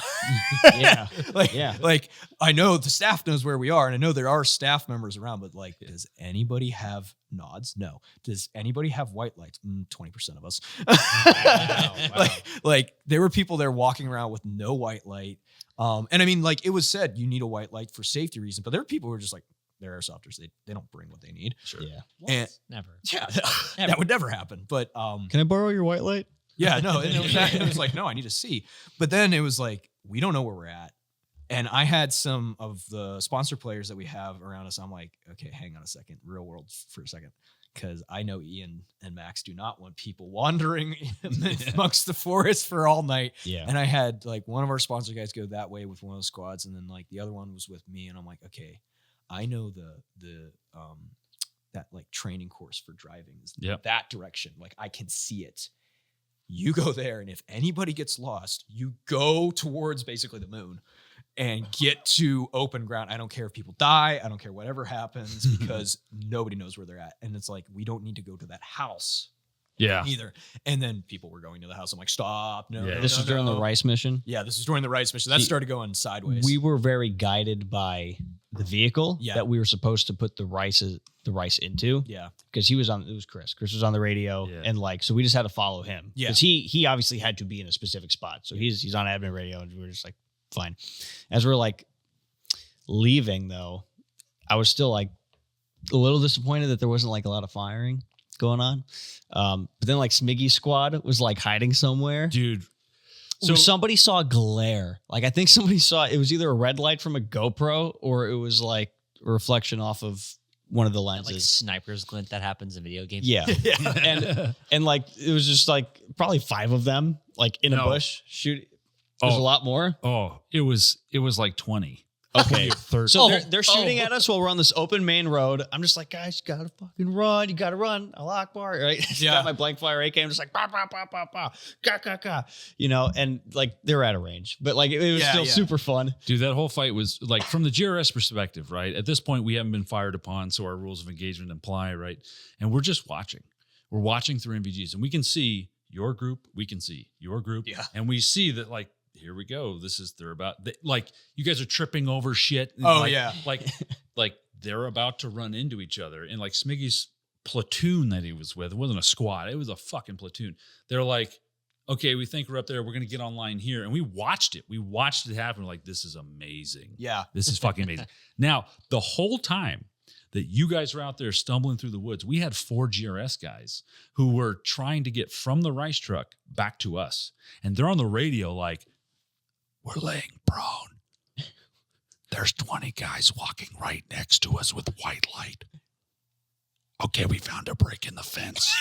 Yeah. like, Yeah. like I know the staff knows where we are, and I know there are staff members around, but like, does anybody have nods? No. Does anybody have white lights? 20% of us. Wow. Like there were people there walking around with no white light. And I mean, like it was said, you need a white light for safety reasons, but there are people who are just like, they're airsofters. They don't bring what they need. Sure. Yeah. And Never. yeah, that would never happen. But Can I borrow your white light? yeah, no, and it was like, no, I need to see. But then it was like, we don't know where we're at. And I had some of the sponsor players that we have around us. I'm like, okay, hang on a second, real world for a second. Because I know Ian and Max do not want people wandering amongst the forest for all night. Yeah. And I had like one of our sponsor guys go that way with one of the squads. And then like the other one was with me. And I'm like, okay, I know the that like training course for driving is Yep. that direction. Like I can see it. You go there, and if anybody gets lost, you go towards basically the moon and get to open ground. I don't care if people die. I don't care whatever happens because nobody knows where they're at. And it's like, we don't need to go to that house Yeah. either. And then people were going to the house. I'm like, stop. No, Yeah. no, This no, was during no. the rice mission. Yeah, this was during the rice mission. That See, started going sideways. We were very guided by the vehicle Yeah. that we were supposed to put the rice into, yeah. because it was Chris. Chris was on the radio, Yeah. and like, so we just had to follow him. Yeah. Because he obviously had to be in a specific spot. So he's on admin radio, and we were just like, fine. As we're like leaving though, I was still like a little disappointed that there wasn't like a lot of firing going on. But then like Smiggy's squad was like hiding somewhere. Dude. So somebody saw a glare. Like I think somebody saw it was either a red light from a GoPro or it was like a reflection off of one of the That, lenses. like sniper's glint that happens in video games. Yeah. and like it was just like probably 5 of them like in a No. bush shoot. There's Oh. a lot more. Oh, it was like 20. Okay. 30. So they're shooting at us while we're on this open main road. I'm just like, guys, you gotta fucking run. You gotta run. Allah Akbar, right? Yeah. Got my blank fire AK. I'm just like, bah, bah, bah, bah, bah. Ka, ka, ka. You know, and like they're out of range, but like it was Yeah, still yeah. super fun. Dude, that whole fight was like from the GRS perspective, right? At this point, we haven't been fired upon, so our rules of engagement apply, right? And we're just watching. We're watching through NVGs, and we can see your group, we can see your group, Yeah. and we see that like, here we go. Like you guys are tripping over shit. and, Oh, like, yeah. like they're about to run into each other, and like Smiggy's platoon that he was with, it wasn't a squad, it was a fucking platoon. They're like, okay, we think we're up there. We're going to get online here. And we watched it. We watched it happen. We're like, this is amazing. Yeah. This is fucking amazing. Now, the whole time that you guys were out there stumbling through the woods, we had 4 GRS guys who were trying to get from the rice truck back to us. And they're on the radio like, we're laying prone. There's 20 guys walking right next to us with white light. Okay, we found a break in the fence.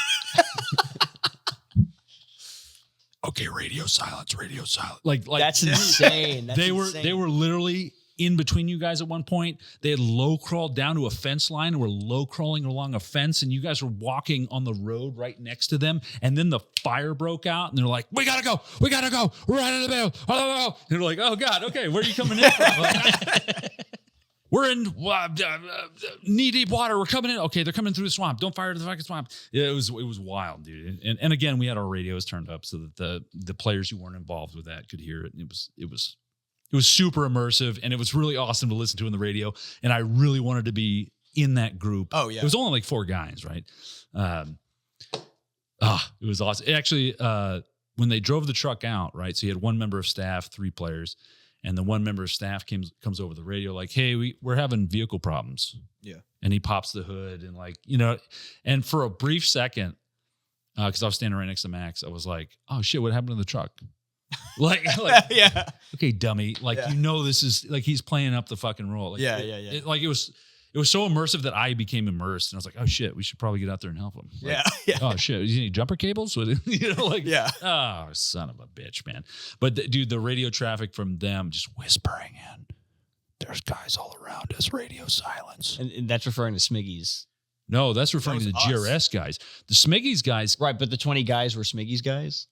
Okay, radio silence, radio silence. Like That's insane. That's they insane. were literally in between you guys at one point. They had low crawled down to a fence line and were low crawling along a fence, and you guys were walking on the road right next to them. And then the fire broke out, and they're like, "We gotta go, we're right in the middle." And they're like, "Oh God, okay, where are you coming in from?" We're in knee deep water. We're coming in. Okay, they're coming through the swamp. Don't fire to the fucking swamp. Yeah, it was wild, dude. And again, we had our radios turned up so that the players who weren't involved with that could hear it. And it was super immersive, and it was really awesome to listen to on the radio. And I really wanted to be in that group. Oh, yeah. It was only like 4 guys, right? It was awesome. It actually, when they drove the truck out, right? So you had 1 member of staff, 3 players. And the one member of staff comes over the radio like, hey, we're having vehicle problems. Yeah. And he pops the hood and like, you know, and for a brief second, because I was standing right next to Max, I was like, oh shit, what happened to the truck? like yeah. okay, dummy. Like, Yeah. you know, this is like, he's playing up the fucking role. Like, Yeah. It was so immersive that I became immersed, and I was like, "Oh shit, we should probably get out there and help him." Like, Yeah. Oh shit, is he any jumper cables? You know, like, Yeah. Oh, son of a bitch, man. But dude, the radio traffic from them just whispering in. There's guys all around us. Radio silence. And that's referring to Smiggy's. No, that's referring to the That was us. GRS guys. The Smiggy's guys. Right, but the 20 guys were Smiggy's guys?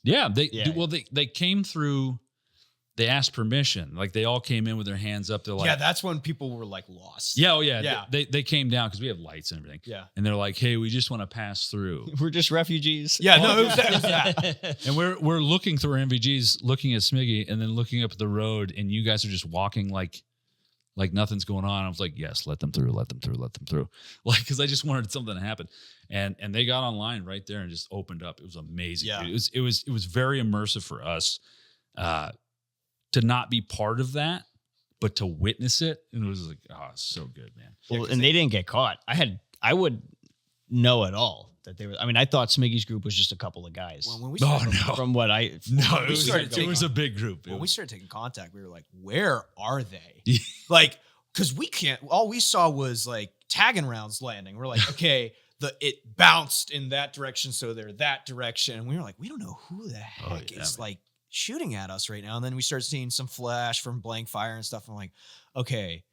Yeah, Yeah. they came through. They asked permission. Like, they all came in with their hands up. They're like, Yeah, that's when people were like lost. yeah, oh yeah. Yeah. They came down because we have lights and everything. Yeah. And they're like, hey, we just want to pass through. We're just refugees. Yeah, no, it was that. And we're looking through our MVGs, looking at Smiggy, and then looking up the road, and you guys are just walking like nothing's going on. I was like, yes, let them through. Like, because I just wanted something to happen. And they got online right there and just opened up. It was amazing. Yeah. Dude. It was very immersive for us to not be part of that, but to witness it. And it was like, oh, it's so good, man. Well, and they didn't get caught. I would know at all that they were. I mean, I thought Smiggy's group was just a couple of guys. When we Oh, started, no. From what I No, we started it was a big group. when we started taking contact, we were like, where are they? Like, because we can't, all we saw was like tagging rounds landing. We're like, okay, it bounced in that direction, so they're that direction. And we were like, we don't know who the heck yeah, is man. like shooting at us right now. And then we started seeing some flash from blank fire and stuff. I'm like, okay,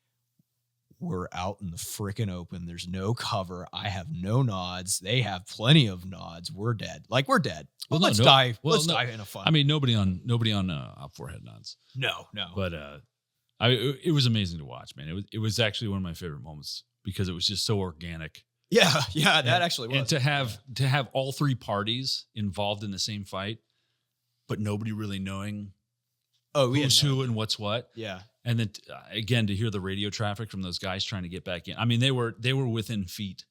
we're out in the freaking open. There's no cover. I have no nods. They have plenty of nods. We're dead. Like, we're dead. Well, Well, no, let's no- die. well, let's no. die in a fun. I mean, nobody on op 4 had nods. no. But it was amazing to watch, man. It was actually one of my favorite moments because it was just so organic. Yeah, that actually was. And to have all three parties involved in the same fight, but nobody really knowing we had who's no- who and what's what. Yeah. And then again, to hear the radio traffic from those guys trying to get back in. I mean, they were within feet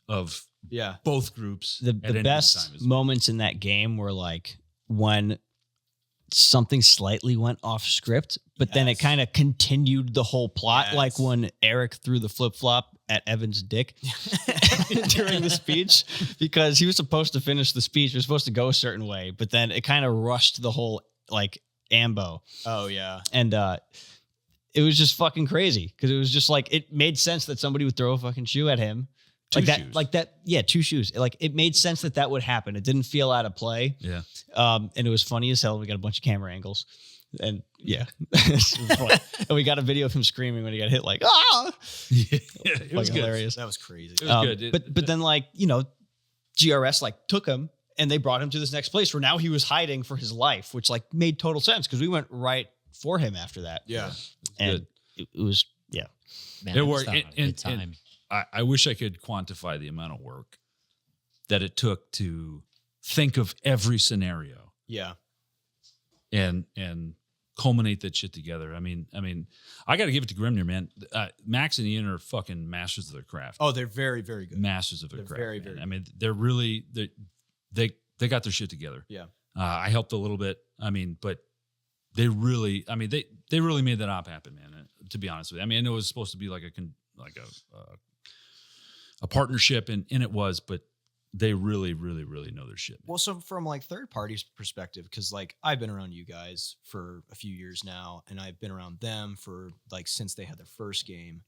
of Yeah. both groups. the at any best time. moments in that game were like when something slightly went off script, but then it Yes. kind of continued the whole plot. Yes. Like when Eric threw the flip flop at Evan's dick during the speech, because he was supposed to finish the speech. It was supposed to go a certain way, but then it kind of rushed the whole like ambo. Oh yeah. And it was just fucking crazy because it was just like it made sense that somebody would throw a fucking shoe at him. Two like shoes. that, yeah, 2 shoes. Like it made sense that would happen. It didn't feel out of play. Yeah. And it was funny as hell. We got a bunch of camera angles, and yeah, it was fun. And we got a video of him screaming when he got hit. Like, ah, Yeah, it was Fucking good. hilarious. That was crazy. It was good. But then like GRS like took him and they brought him to this next place where now he was hiding for his life, which like made total sense because we went right for him after that. Yeah. And it was Man, It I worked. just thought it was a good time. I wish I could quantify the amount of work that it took to think of every scenario Yeah. and culminate that shit together. I mean, I got to give it to Grimnir, man. Max and Ian are fucking masters of their craft. Oh, they're very, very good. Masters of their They're craft. very, man. very I mean, they're really they got their shit together. Yeah. I helped a little bit. I mean, but they really, they really made that op happen, man. To be honest with you, I mean, I know it was supposed to be like a partnership, and it was, but they really, really, really know their shit. Man. Well, so from like third parties perspective, because like I've been around you guys for a few years now, and I've been around them for like since they had their first game,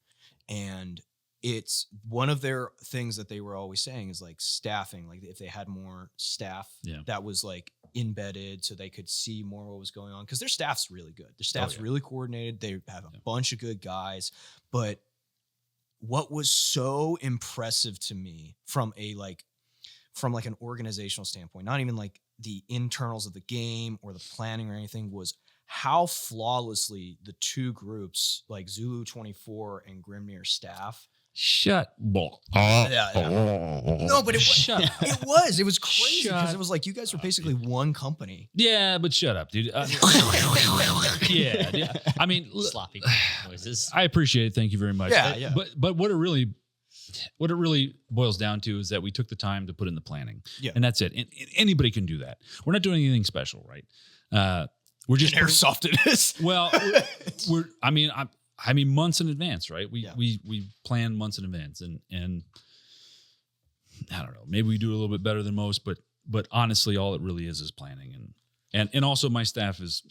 and it's one of their things that they were always saying is like staffing. Like if they had more staff that was like embedded so they could see more what was going on, because their staff's really good. Their staff's really coordinated. They have a bunch of good guys, but what was so impressive to me from an organizational standpoint, not even like the internals of the game or the planning or anything, was how flawlessly the two groups, like Zulu 24 and Grimnir staff. Shut up. No, but it was, Shut up. it was crazy because Shut it was like you guys were basically one company. Yeah, but shut up, dude. Yeah. I mean, Sloppy noises. I appreciate it. Thank you very much. Yeah. But what it really boils down to is that we took the time to put in the planning. Yeah. And that's it. And anybody can do that. We're not doing anything special, right? We're just airsoft it is. well, we're I mean months in advance, right? We plan months in advance, and I don't know, maybe we do a little bit better than most, but honestly, all it really is planning, and also my staff is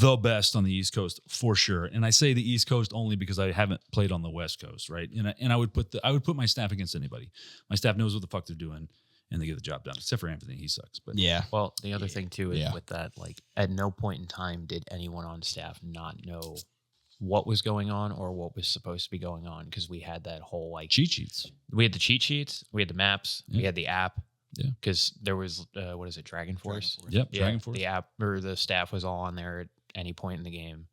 the best on the East Coast for sure. And I say the East Coast only because I haven't played on the West Coast, right? And I would put my staff against anybody. My staff knows what the fuck they're doing, and they get the job done. Except for Anthony, he sucks. But Yeah. Well, the other thing too is with that, like at no point in time did anyone on staff not know what was going on or what was supposed to be going on, because we had that whole like cheat sheets. we had the cheat sheets, we had the maps, we Yeah. had the app. Yeah. Because there was what is it, Dragon Force? Yep, Yeah, Dragon Force. the app or the staff was all on there at any point in the game,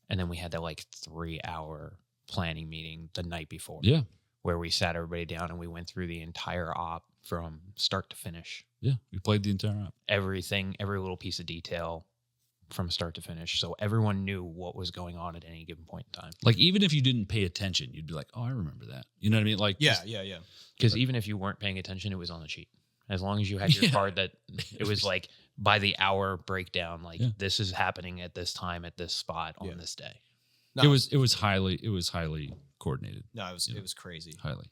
and then we had that like 3-hour planning meeting the night before. Yeah, Where we sat everybody down and we went through the entire op from start to finish. yeah. We played the entire app. Everything, every little piece of detail from start to finish. So everyone knew what was going on at any given point in time. Like even if you didn't pay attention, you'd be like, "Oh, I remember that." You know what I mean? Like Yeah. Because even if you weren't paying attention, it was on the sheet. As long as you had your Yeah. card, that it was like by the hour breakdown, like Yeah. this is happening at this time at this spot on Yeah. this day. No, it was highly coordinated. No, it Yeah. was crazy. Highly.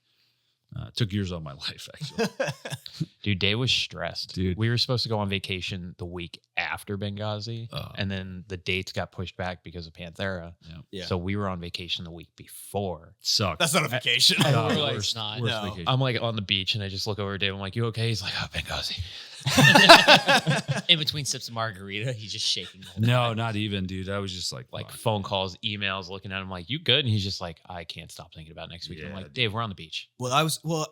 Took years of my life actually. Dude, Dave was stressed. Dude. We were supposed to go on vacation the week after Benghazi, and then the dates got pushed back because of Panthera. Yeah. So we were on vacation the week before. Sucked. That's not a vacation. God, We're like, worst not- worst no. vacation. I'm like on the beach and I just look over at Dave. I'm like, "You okay?" He's like, "Oh, Benghazi." In between sips of margarita, he's just shaking. the whole No, time. not even, dude. I was just like, Like fuck. phone calls, emails, looking at him like, "You good?" And he's just like, "I can't stop thinking about next week." I'm Yeah, like, dude. "Dave, we're on the beach." Well,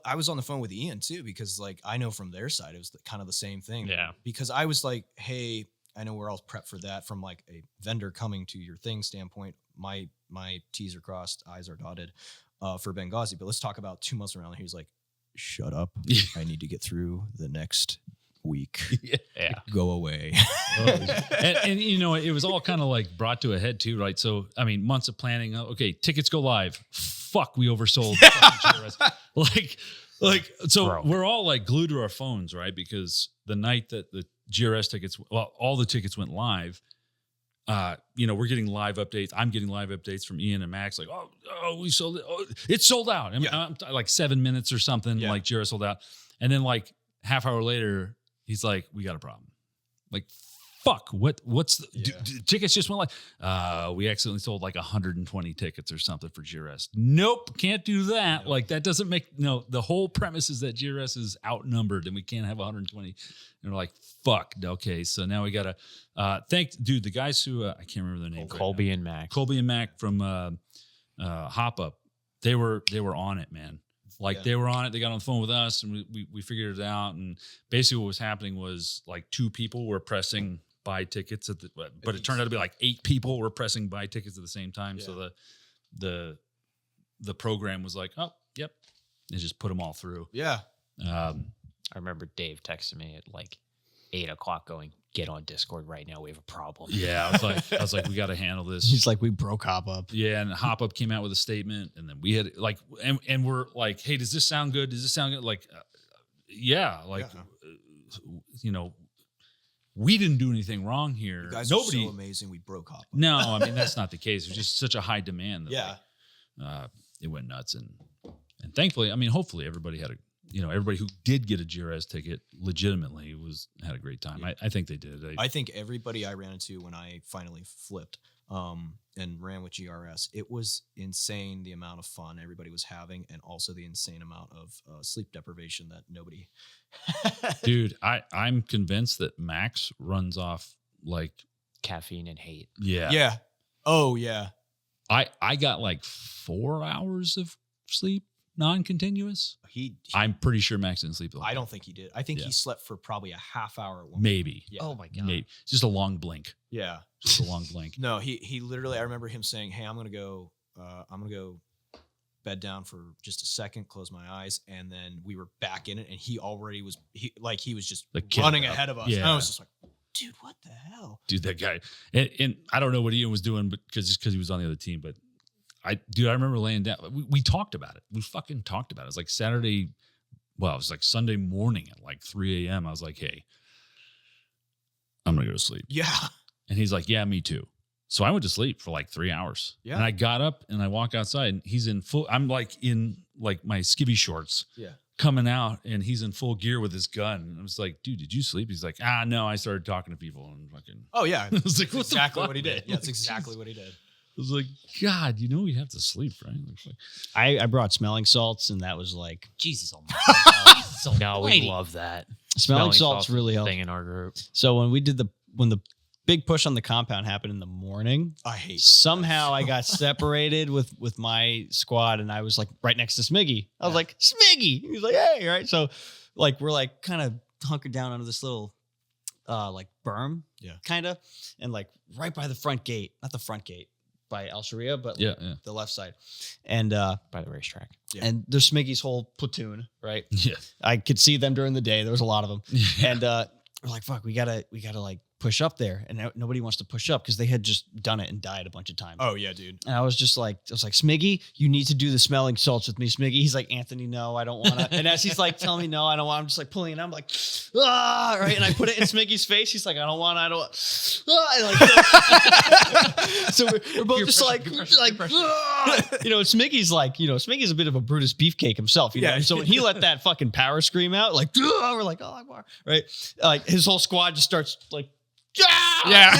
I was on the phone with Ian too, because like I know from their side it was kind of the same thing. Yeah. Because I was like, hey, I know we're all prepped for that from like a vendor coming to your thing standpoint. My T's are crossed, I's are dotted for Benghazi. But let's talk about 2 months around. He was like, shut up. Yeah. I need to get through the next week. Yeah. Go away. and you know, it was all kind of like brought to a head too, right? So, I mean, months of planning. Okay, tickets go live. Fuck, we oversold. So Bro. we're all like glued to our phones, right? Because the night that the GRS tickets, well, all the tickets went live. You know, we're getting live updates. I'm getting live updates from Ian and Max, like, oh, we sold it. Oh, it's sold out. I mean, like 7 minutes or something, Yeah. like GRS sold out. And then like half hour later, he's like, we got a problem. Like, fuck, what's the tickets just went like, we accidentally sold like 120 tickets or something for GRS. Nope, can't do that. Nope. Like that doesn't make, the whole premise is that GRS is outnumbered and we can't have 120. And we're like, fuck. Okay, so now we gotta the guys who I can't remember their name. Colby and Max. Colby and Mac from Hop Up. They were on it, man. Like they were on it. They got on the phone with us and we figured it out. And basically what was happening was like 2 people were pressing buy tickets but it turned out to be like 8 people were pressing buy tickets at the same time. Yeah. So the program was like, oh, yep. They just put them all through. Yeah. I remember Dave texted me at like 8 o'clock going, "Get on Discord right now. We have a problem." Yeah. I was like, we got to handle this. He's like, we broke Hop Up. Yeah, and Hop Up came out with a statement, and then we had like, and we're like, hey, does this sound good? Does this sound good? Like, you know, we didn't do anything wrong here. You guys Nobody. are so amazing. We broke Hop Up. No, I mean that's not the case. It was just such a high demand. That, Yeah. like, it went nuts, and thankfully, I mean, hopefully, everybody had everybody who did get a GRS ticket legitimately had a great time. Yeah. I think they did. I think everybody I ran into when I finally flipped and ran with GRS, it was insane the amount of fun everybody was having, and also the insane amount of sleep deprivation that nobody. Dude, I'm convinced that Max runs off like Caffeine and hate. Yeah. Oh yeah. I got like 4 hours of sleep, non-continuous. I'm pretty sure Max didn't sleep. I don't think he did. I think Yeah. he slept for probably a half hour at one Maybe. point. Yeah. Oh my god. Maybe. It's just a long blink. Yeah. Just a long blink. No, he literally, I remember him saying, "Hey, I'm gonna go bed down for just a second, close my eyes," and then we were back in it, and he was just The kid running up. ahead of us. Yeah. And I was just like, dude, what the hell? Dude, that guy. And I don't know what Ian was doing, but because he was on the other team. But I remember laying down. We talked about it. We fucking talked about it. It was like Saturday. Well, it was like Sunday morning at like 3 a.m. I was like, hey, I'm gonna go to sleep. Yeah. And he's like, yeah, me too. So I went to sleep for like 3 hours. Yeah. And I got up and I walk outside and he's in full, I'm like in like my skivvy shorts. Yeah. Coming out and he's in full gear with his gun. And I was like, dude, did you sleep? He's like, no, I started talking to people and fucking. Oh yeah. I was like, That's what the exactly fuck, what he did. man? Yeah, that's exactly what he did. I was like, God, you know we have to sleep, right? Like, I brought smelling salts, and that was like Jesus almighty. Jesus No, we almighty. love that. smelling salts really help. Thing in our group. So when the big push on the compound happened in the morning, I hate somehow I got separated with my squad, and I was like right next to Smiggy. I was like, Smiggy. He was like, hey, right. So like we're like kind of hunkered down under this little like berm, kind of, and like right by the front gate, not the front gate by Al Sharia, but like the left side, and By the racetrack. Yeah. and there's Smiggy's whole platoon, right? yeah. I could see them during the day. There was a lot of them, and we're like, fuck, we gotta like push up there, and nobody wants to push up because they had just done it and died a bunch of times. Oh yeah, dude. And I was like, Smiggy, you need to do the smelling salts with me, Smiggy. He's like, Anthony, no, I don't want to. And as he's like telling me no, I don't want, I'm just like pulling it. I'm like, right. And I put it in Smiggy's face. He's like, I don't want. And like, so we're both just like, Smiggy's a bit of a Brutus beefcake himself, you know. Yeah. So when he let that fucking power scream out, like, we're like, oh, Akbar, right? Like his whole squad just starts like. Yeah.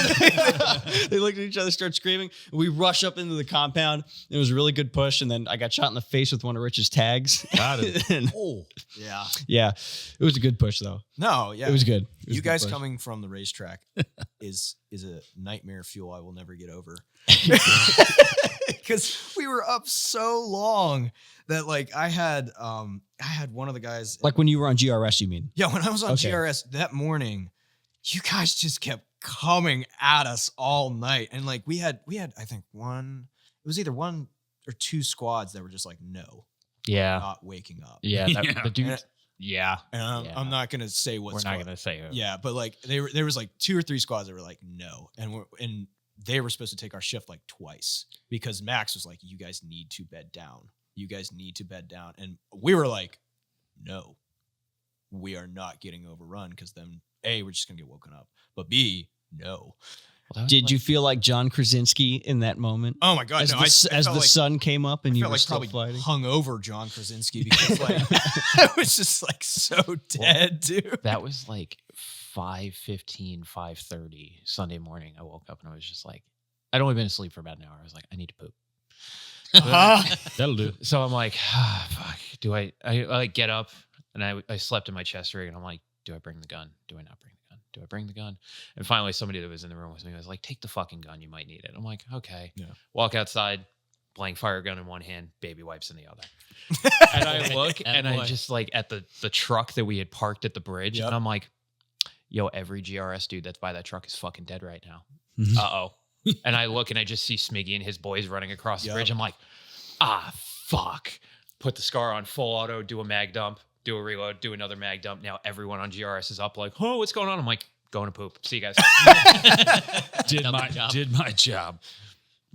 They look at each other, start screaming. We rush up into the compound. It was a really good push. And then I got shot in the face with one of Rich's tags. Got it. And, Yeah. yeah. It was a good push, though. No, yeah. It was good. It was a You good guys push. coming from the racetrack is a nightmare fuel I will never get over. Because we were up so long that like I had one of the guys Like when you were on GRS, you mean? when I was on Okay. GRS that morning, you guys just kept coming at us all night. And like we had I think it was either one or two squads that were just like, no, Yeah. not waking up. Yeah. Yeah. The dude. And- Yeah. And Yeah. I'm not gonna say what We're squad. not going to say who. Yeah, but like there was like 2 or 3 squads that were like no, and they were supposed to take our shift like twice because Max was like, you guys need to bed down. You guys need to bed down, and we were like, no, we are not getting overrun because then A, we're just gonna get woken up, but B, no. Well, that was Did like- you feel like John Krasinski in that moment? Oh my god, As no! the, I as felt the like, sun came up and I you felt were like still probably fighting? hungover John Krasinski because like I was just like so dead, dude. That was like 5:15, 5:30 Sunday morning. I woke up and I was just like, I'd only been asleep for about an hour. I was like, I need to poop. That'll do. So I'm like, fuck. Do I like get up and I slept in my chest rig and I'm like, do I bring the gun? Do I not bring the gun? Do I bring the gun? And finally somebody that was in the room with me was like, take the fucking gun. You might need it. I'm like, okay. Yeah. Walk outside, blank fire gun in one hand, baby wipes in the other. And I look and I just like at the truck that we had parked at the bridge. Yep. And I'm like, yo, every GRS dude that's by that truck is fucking dead right now. Mhm. Uh-oh. And I look and I just see Smiggy and his boys running across the Yep. bridge. I'm like, fuck. Put the SCAR on full auto, do a mag dump, do a reload, do another mag dump. Now everyone on GRS is up like, oh, what's going on? I'm like, going to poop. See you guys. Did my job.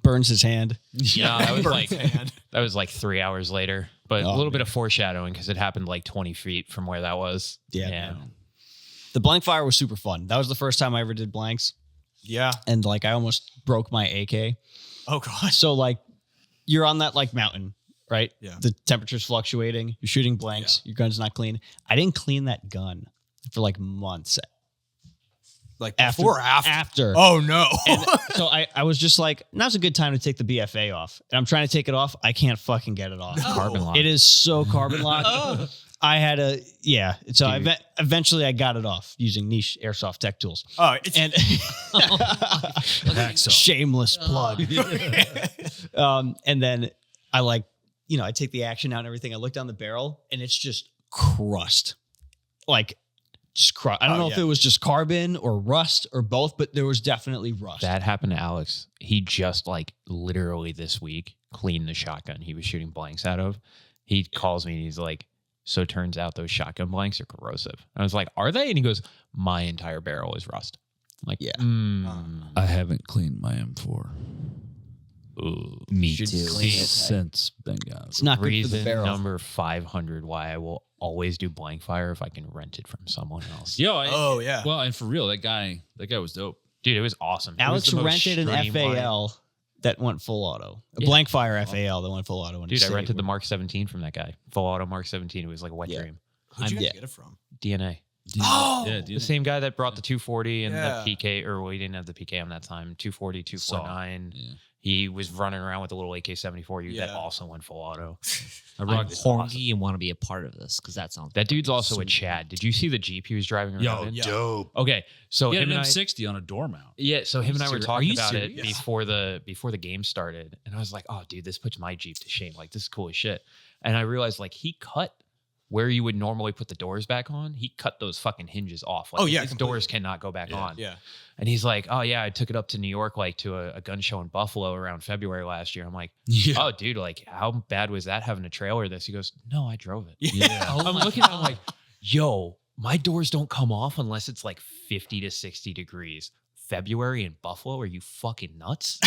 Burns his hand. Yeah, that was like hand. that was like 3 hours later. But Oh, a little bit of foreshadowing because it happened like 20 feet from where that was. Yeah. The blank fire was super fun. That was the first time I ever did blanks. Yeah. And like I almost broke my AK. Oh gosh. So like you're on that like mountain, right? Yeah. The temperature's fluctuating. You're shooting blanks. Your gun's not clean. I didn't clean that gun for like months. Like before or after? After. Oh no. And so I was just like, now's a good time to take the BFA off. And I'm trying to take it off. I can't fucking get it off. Carbon lock. It is so carbon locked. I had a, yeah. So eventually I got it off using niche airsoft tech tools. Oh, it's And shameless plug. And then I like, I take the action out and everything. I look down the barrel and it's just crust. Like just crust. I don't know if it was just carbon or rust or both, but there was definitely rust. That happened to Alex. He just like literally this week cleaned the shotgun he was shooting blanks out of. He calls me and he's like, so it turns out those shotgun blanks are corrosive. I was like, are they? And he goes, my entire barrel is rust. I'm like, Yeah. I haven't cleaned my M4 ooh. Me Should too. clean it. since Benghazi. It's not good for the Reason barrel. number 500 why I will always do blank fire if I can rent it from someone else. Yo, oh yeah. well, and for real, that guy was dope. Dude, it was awesome. It was Alex the most rented an streamlined- FAL that went full auto. A Yeah. blank fire FAL that went full auto. Dude, I rented the Mark 17 from that guy. Full auto Mark 17. It was like a wet Yeah. dream. Who'd you I'm- guys get it from? DNA. Oh! yeah, The same guy that brought the 240 and Yeah. the PK, or we didn't have the PK on that time. 240, 249. Yeah. He was running around with a little AK-74 that Yeah. also went full auto. I I'm rocked horny and want to be a part of this because that sounds. That dude's also a Sweet. Chad. Did you see the Jeep he was driving around Yo, in? Yeah. dope. Okay, so He had him an and I, M60 on a door mount. yeah, so him and I were Are talking you about it serious? before the game started, and I was like, "Oh, dude, this puts my Jeep to shame. Like, this is cool as shit." And I realized, like, he cut where you would normally put the doors back on. He cut those fucking hinges off. Like, Oh, yeah, these completely. doors cannot go back on. Yeah. And he's like, "Oh yeah, I took it up to New York, like to a gun show in Buffalo around February last year." I'm like, Yeah. "Oh, dude, like, how bad was that having a trailer?" This, he goes, "No, I drove it." Yeah. I'm looking at him like, "Yo, my doors don't come off unless it's like 50 to 60 degrees. February in Buffalo? Are you fucking nuts?"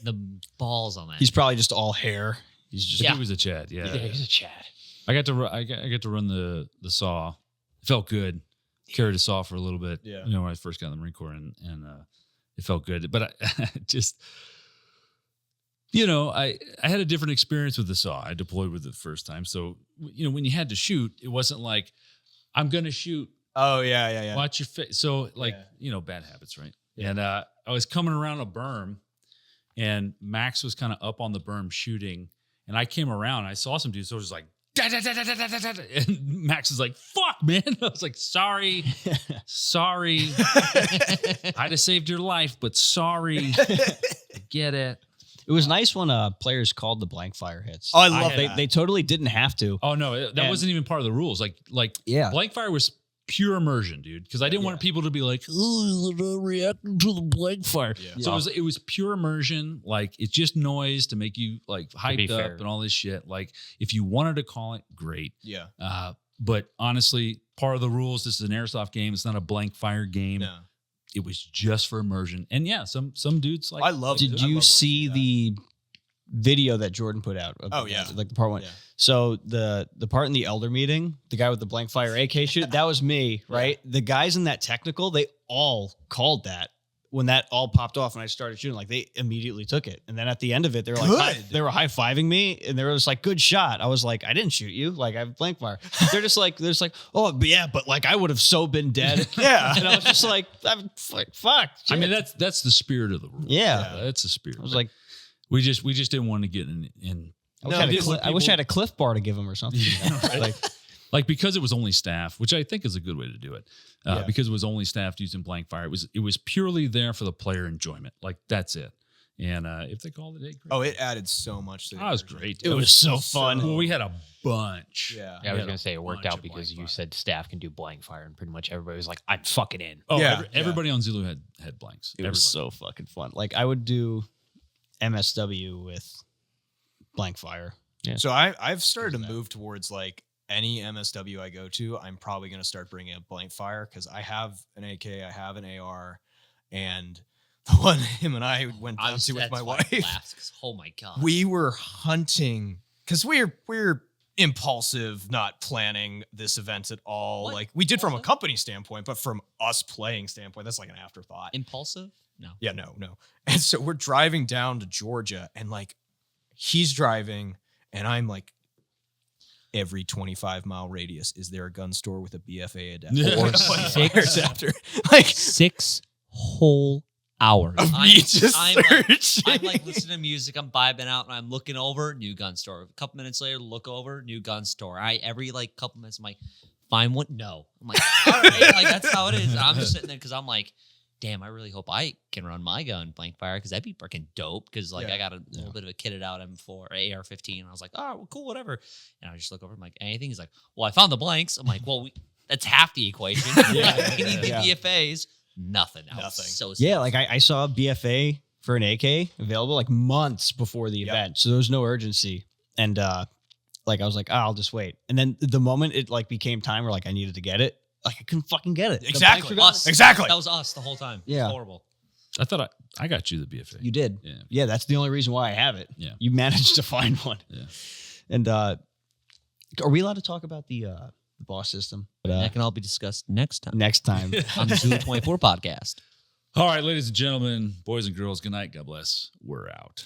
The balls on that. He's probably just all hair. He's just He was a Chad. Yeah. Yeah, he's a Chad. I got to run the saw. It felt good. Carried a saw for a little bit. Yeah. You know, when I first got in the Marine Corps, and it felt good. But I just, you know, I had a different experience with the saw. I deployed with it the first time, so you know, when you had to shoot, it wasn't like I'm gonna shoot. Oh yeah. Watch your face. So like, Yeah. you know, bad habits, right? And I was coming around a berm, and Max was kind of up on the berm shooting, and I came around. I saw some dudes, so I was just like, da, da, da, da, da, da, da, da. And Max is like, "Fuck, man!" I was like, "Sorry, sorry, I'd have saved your life, but sorry, I get it." It was nice when players called the blank fire hits. Oh, I love they, that. They totally didn't have to. Oh no, that And- wasn't even part of the rules. Like Yeah. blank fire was pure immersion, dude. Because I didn't want people to be like, "Oh, they're reacting to the blank fire." Yeah. So it was pure immersion. Like it's just noise to make you like be hyped up fair. and all this shit. Like if you wanted to call it, great. Yeah. But honestly, part of the rules. This is an airsoft game. It's not a blank fire game. No. It was just for immersion. And yeah, some dudes like. I love. Did you see the video that Jordan put out? Oh, yeah. Like the part one. Yeah. So the part in the elder meeting, the guy with the blank fire AK shoot, that was me, right? The guys in that technical, they all called that when that all popped off and I started shooting. Like they immediately took it, and then at the end of it, they were like, Good. they were high fiving me, and they were just like, "Good shot." I was like, "I didn't shoot you. Like I have blank fire." They're just like, "Oh, but yeah, but like I would have so been dead." Yeah. And I was just like, "Fuck." I mean, shit." that's the spirit of the rule. Yeah. That's the spirit. I was like, we just didn't want to get in I wish, I wish I had a Cliff Bar to give him or something. like because it was only staff, which I think is a good way to do it. Yeah. Because it was only staff using blank fire. It was purely there for the player enjoyment. Like that's it. And if they called it, hey, great. Oh, it added so much to the That was immersion. great. It was so fun. Well, we had a bunch. Yeah. Yeah, I We was had gonna a say it worked bunch out of because blank you fire. said staff can do blank fire, and pretty much everybody was like, "I'm fucking in." Oh, Yeah, everybody on Zulu had blanks. It was so fucking fun. Like I would do MSW with blank fire. So I've started to move towards like any MSW I go to, I'm probably going to start bringing a blank fire because I have an AK, I have an AR, and the one him and I went down to with my wife. Oh my god. We were hunting because we're impulsive, not planning this event at all. What? Like we did from a What? company standpoint, but from us playing standpoint, that's like an afterthought. Impulsive? No. Yeah, no. And so we're driving down to Georgia, and like he's driving, and I'm like, every 25-mile radius, is there a gun store with a BFA adapter? Or a fire adapter? Like 6 whole hours. of me just I'm like searching. listening to music. I'm vibing out, and I'm looking over, new gun store. A couple minutes later, look over, new gun store. Every like couple minutes, I'm like, find one. No, I'm like, all right, like that's how it is. And I'm just sitting there because I'm like, damn, I really hope I can run my gun blank fire because that'd be freaking dope. Because like Yeah. I got a little bit of a kitted out M4 AR-15, and I was like, oh, well, cool, whatever. And I just look over, I'm like, anything? He's like, well, I found the blanks. I'm like, well, that's half the equation. Yeah. We need the Yeah. BFAs. Nothing. I was Nothing. So Yeah, like I saw a BFA for an AK available like months before the Yep. event, so there was no urgency. And like I was like, oh, I'll just wait. And then the moment it like became time where like I needed to get it, like I couldn't fucking get it. The Exactly. blanks were gone. Us. Exactly. That was us the whole time. Yeah. It's horrible. I thought I got you the BFA. You did. Yeah. Yeah, that's the only reason why I have it. Yeah. You managed to find one. Yeah. And are we allowed to talk about the boss system? That can all be discussed next time Next time. on the Zulu 24 podcast. All right, ladies and gentlemen, boys and girls, good night. God bless. We're out.